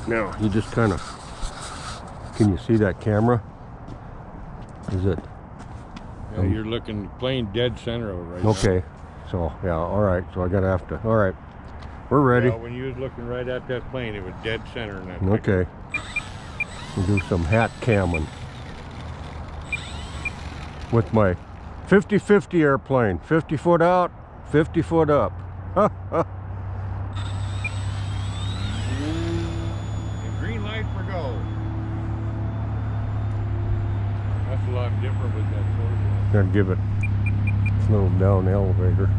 Now, you just kind of, can you see that camera? Is it? Yeah, you're looking plain dead center of it right okay. now. So, yeah, all right. So I gotta have to, all right. We're ready. Yeah, when you was looking right at that plane, it was dead center in that Okay. We'll do some hat camming with my 50-50 airplane. 50 foot out, 50 foot up. And green light for go. That's a lot different with that four-wheel. Gonna give it a little down elevator.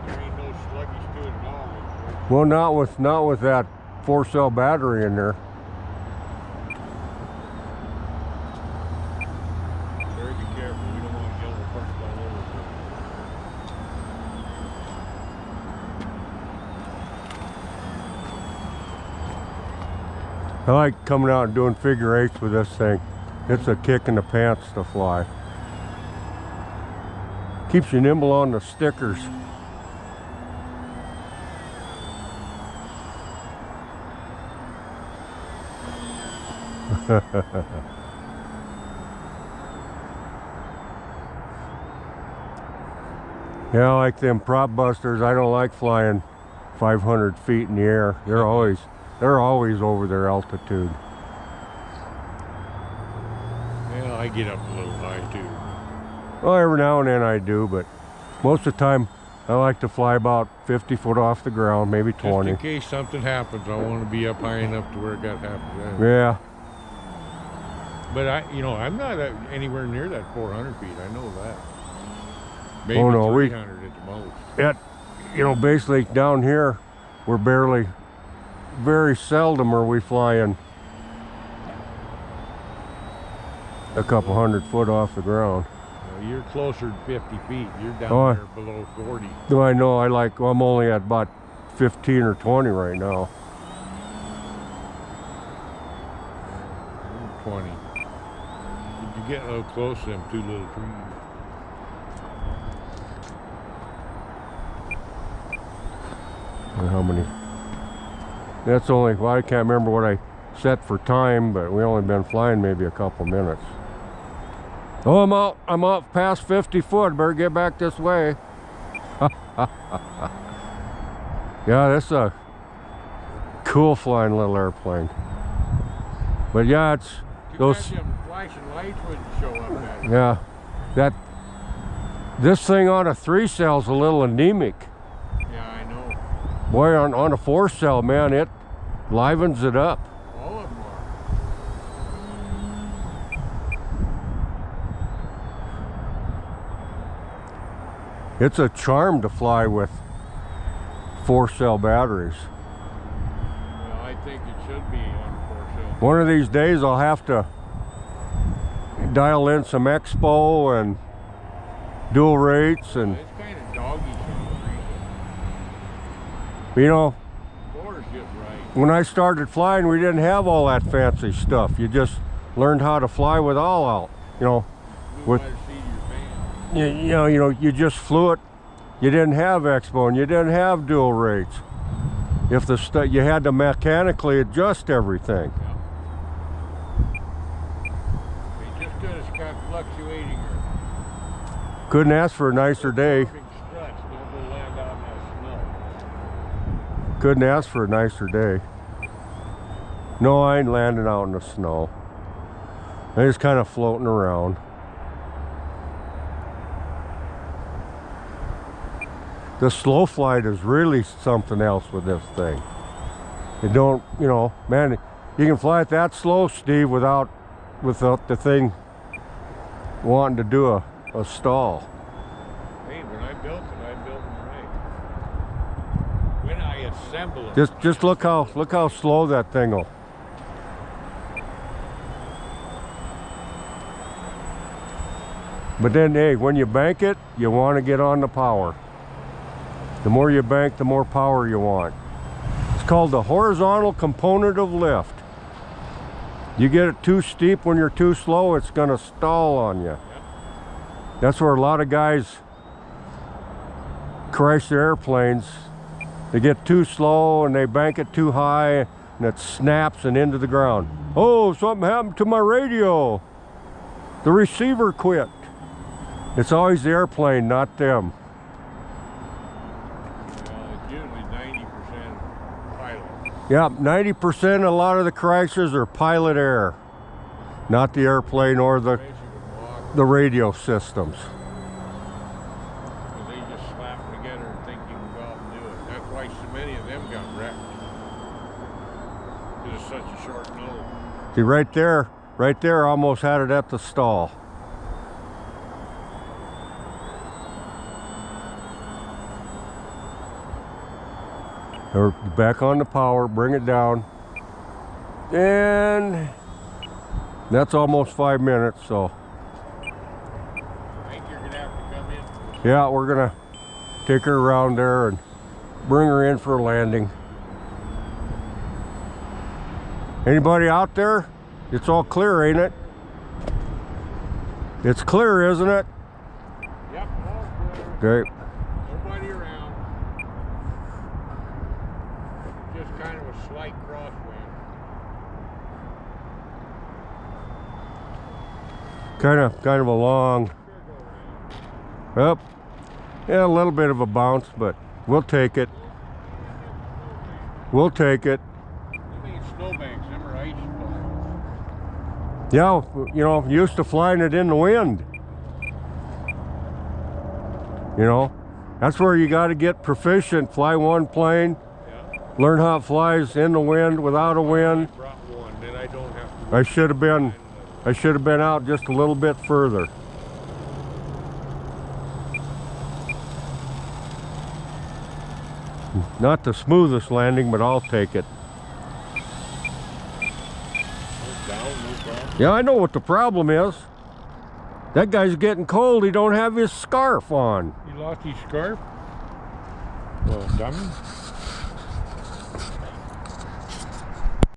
There ain't no sluggish to it at all. Well, not with that 4-cell battery in there. Very be careful. We don't want to yellow parts all over. I like coming out and doing figure eights with this thing. It's a kick in the pants to fly. Keeps you nimble on the stickers. Yeah, like them prop busters, I don't like flying 500 feet in the air. They're always over their altitude. Yeah, I get up a little high too. Well, every now and then I do, but most of the time I like to fly about 50 foot off the ground, maybe 20. Just in case something happens, I want to be up high enough to where it got happened. Yeah. But I'm not anywhere near that 400 feet. I know that. Maybe Oh no, 300 at the most. Basically down here, we're very seldom are we flying a couple 100 foot off the ground. Well, you're closer to 50 feet. You're down there below 40. No, I know. I'm only at about 15 or 20 right now. 20. You get a little close to them two little trees. How many? That's only, well, I can't remember what I set for time, but we only been flying maybe a couple minutes. Oh, I'm out past 50 foot. Better get back this way. Yeah, that's a cool flying little airplane. But yeah, it's those flashing lights wouldn't show up. Yeah, this thing on a 3-cell's a little anemic. Yeah, I know. Boy, on a 4-cell, man, it livens it up. All of them are. It's a charm to fly with 4-cell batteries. Well, I think it should be on 4-cell. One of these days I'll have to dial in some expo and dual rates and It's kind of doggy. Floor's just right. When I started flying, we didn't have all that fancy stuff. You just learned how to fly with all out. With you just flew it. You didn't have expo and you didn't have dual rates. If you had to mechanically adjust everything. Yeah. They just got to stop fluctuating. Couldn't ask for a nicer day. Couldn't ask for a nicer day. No, I ain't landing out in the snow. I'm just kind of floating around. The slow flight is really something else with this thing. It don't, man, you can fly it that slow, Steve, without the thing wanting to do a stall. Hey, when I built them right. When I assemble them. Just look how slow that thing will. But then, hey, when you bank it, you want to get on the power. The more you bank, the more power you want. It's called the horizontal component of lift. You get it too steep when you're too slow, it's going to stall on you. Yep. That's where a lot of guys Chrysler airplanes. They get too slow and they bank it too high and it snaps and into the ground. Oh, something happened to my radio. The receiver quit. It's always the airplane, not them. It's usually 90% pilot. Yeah, 90% a lot of the Chryslers are pilot error, not the airplane or the radio systems. They just slap them together and think you can go out and do it. That's why so many of them got wrecked. Because it's such a short nose. See, right there, almost had it at the stall. Or back on the power, bring it down. And that's almost 5 minutes, so. I think you're gonna have to come in. Yeah, we're gonna take her around there and bring her in for a landing. Anybody out there? It's all clear, ain't it? It's clear, isn't it? Yep, all clear. Okay. Nobody around. Just kind of a slight crosswind. Kind of a long. Well, yeah, a little bit of a bounce, but we'll take it. We'll take it. I think it's snowbanks, them are ice flies. Yeah, you know, used to flying it in the wind. You know, that's where you got to get proficient. Fly one plane, Yeah. learn how it flies in the wind, without a wind. I brought one, then I don't have to. I should have been out just a little bit further. Not the smoothest landing, but I'll take it. Down, no problem. Yeah, I know what the problem is. That guy's getting cold. He don't have his scarf on. You lost his scarf? Well, dummy.